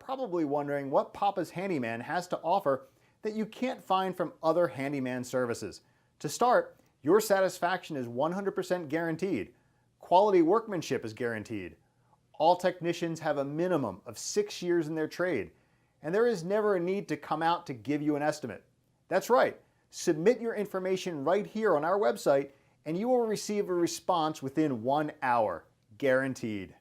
probably wondering what Papa's Handyman has to offer that you can't find from other handyman services. To start, your satisfaction is 100% guaranteed. Quality workmanship is guaranteed. All technicians have a minimum of 6 years in their trade, and there is never a need to come out to give you an estimate. That's right, submit your information right here on our website and you will receive a response within 1 hour, guaranteed.